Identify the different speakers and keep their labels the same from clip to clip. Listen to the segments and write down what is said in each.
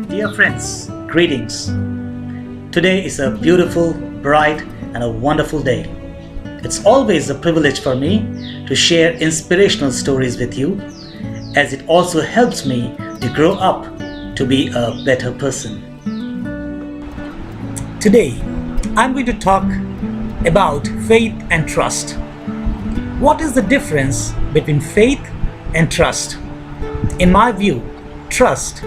Speaker 1: Dear friends, greetings. Today is a beautiful, bright, and a wonderful day. It's always a privilege for me to share inspirational stories with you, as it also helps me to grow up to be a better person. Today, I'm going to talk about faith and trust. What is the difference between faith and trust? In my view, trust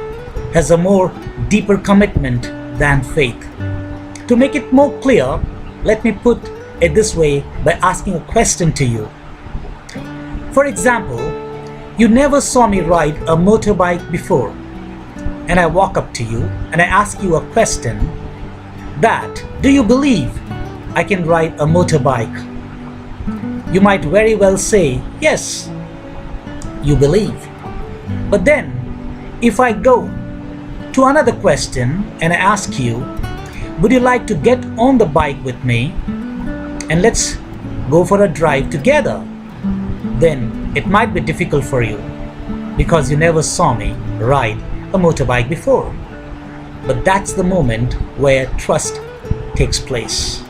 Speaker 1: has a more deeper commitment than faith. To make it more clear, let me put it this way by asking a question to you. For example, you never saw me ride a motorbike before, and I walk up to you and I ask you a question that, do you believe I can ride a motorbike? You might very well say, yes, you believe. But then, if I go to another question and I ask you, would you like to get on the bike with me and let's go for a drive together? Then it might be difficult for you because you never saw me ride a motorbike before. But that's the moment where trust takes place.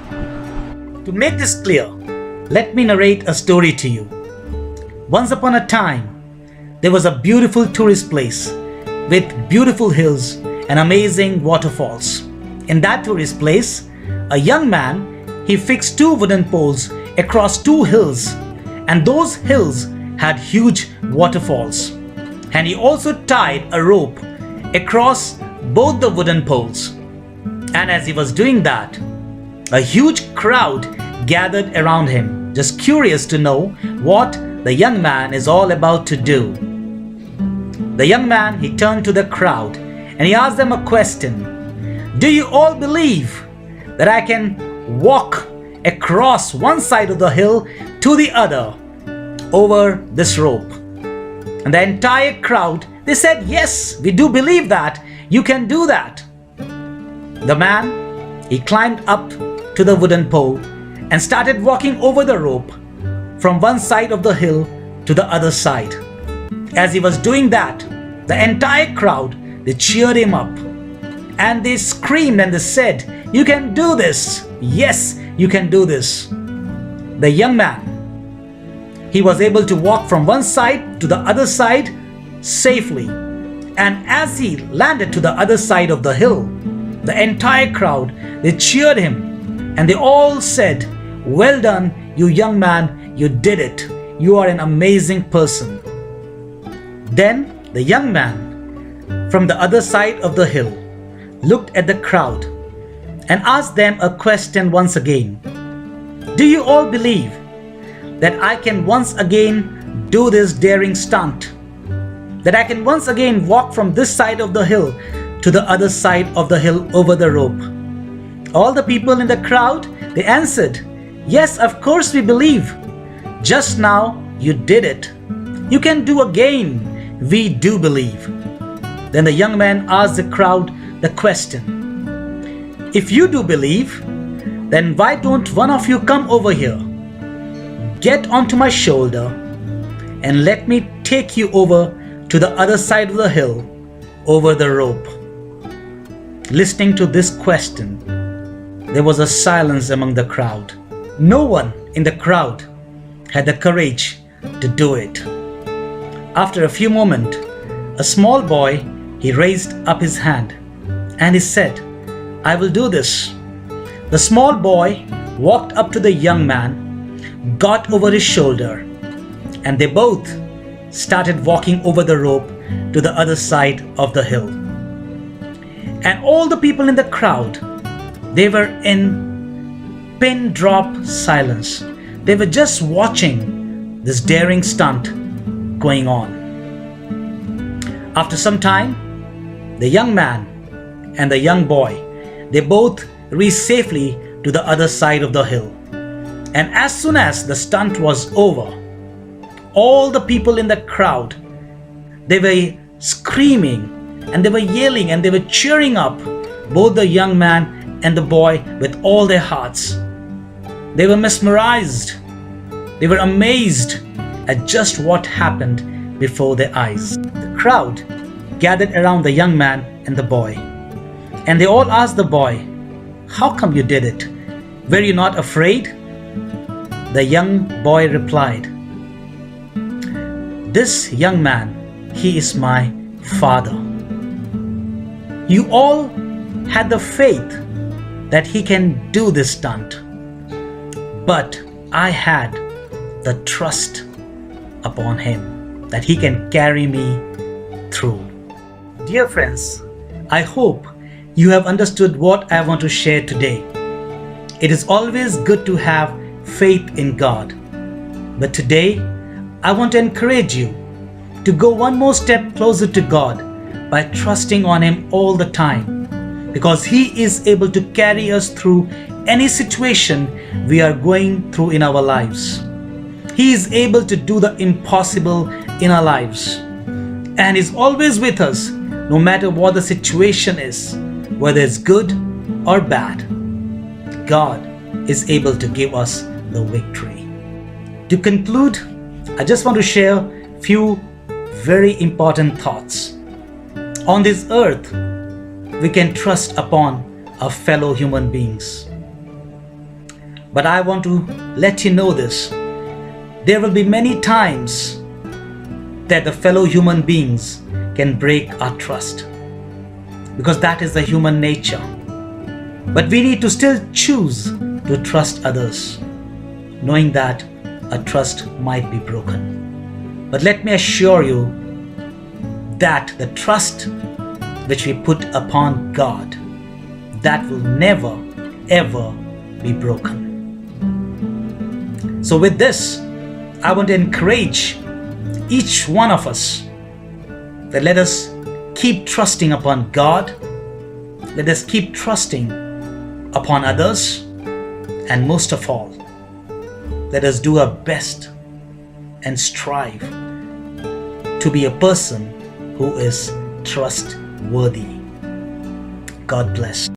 Speaker 1: To make this clear, let me narrate a story to you. Once upon a time, there was a beautiful tourist place with beautiful hills and amazing waterfalls. In that tourist place, a young man, he fixed two wooden poles across two hills, and those hills had huge waterfalls. And he also tied a rope across both the wooden poles. And as he was doing that, a huge crowd gathered around him, just curious to know what the young man is all about to do. The young man, he turned to the crowd and he asked them a question. Do you all believe that I can walk across one side of the hill to the other over this rope? And the entire crowd, they said, yes, we do believe that. You can do that. The man, he climbed up to the wooden pole and started walking over the rope from one side of the hill to the other side. As he was doing that, the entire crowd, they cheered him up and they screamed and they said, you can do this. Yes, you can do this. The young man, he was able to walk from one side to the other side safely. And as he landed to the other side of the hill, the entire crowd, they cheered him and they all said, well done, you young man, you did it. You are an amazing person. Then the young man from the other side of the hill looked at the crowd and asked them a question once again. Do you all believe that I can once again do this daring stunt? That I can once again walk from this side of the hill to the other side of the hill over the rope? All the people in the crowd, they answered, yes, of course we believe. Just now you did it. You can do again. We do believe. Then the young man asked the crowd the question. If you do believe, then why don't one of you come over here? Get onto my shoulder and let me take you over to the other side of the hill over the rope. Listening to this question, there was a silence among the crowd. No one in the crowd had the courage to do it. After a few moments, a small boy, he raised up his hand and he said, I will do this. The small boy walked up to the young man, got over his shoulder, and they both started walking over the rope to the other side of the hill. And all the people in the crowd, they were in pin drop silence. They were just watching this daring stunt going on. After some time, the young man and the young boy, they both reached safely to the other side of the hill. And as soon as the stunt was over, all the people in the crowd, they were screaming and they were yelling and they were cheering up both the young man and the boy with all their hearts. They were mesmerized. They were amazed at just what happened before their eyes. The crowd, gathered around the young man and the boy. And they all asked the boy, "How come you did it? Were you not afraid?" The young boy replied, "This young man, he is my father. You all had the faith that he can do this stunt, but I had the trust upon him that he can carry me through." Dear friends, I hope you have understood what I want to share today. It is always good to have faith in God, but today I want to encourage you to go one more step closer to God by trusting on Him all the time, because He is able to carry us through any situation we are going through in our lives. He is able to do the impossible in our lives, and is always with us no matter what the situation is, whether it's good or bad. God is able to give us the victory. To conclude, I just want to share a few very important thoughts. On this earth, we can trust upon our fellow human beings. But I want to let you know this. There will be many times that the fellow human beings can break our trust, because that is the human nature. But we need to still choose to trust others, knowing that a trust might be broken. But let me assure you that the trust which we put upon God, that will never ever be broken. So with this, I want to encourage each one of us that let us keep trusting upon God, let us keep trusting upon others, and most of all, let us do our best and strive to be a person who is trustworthy. God bless.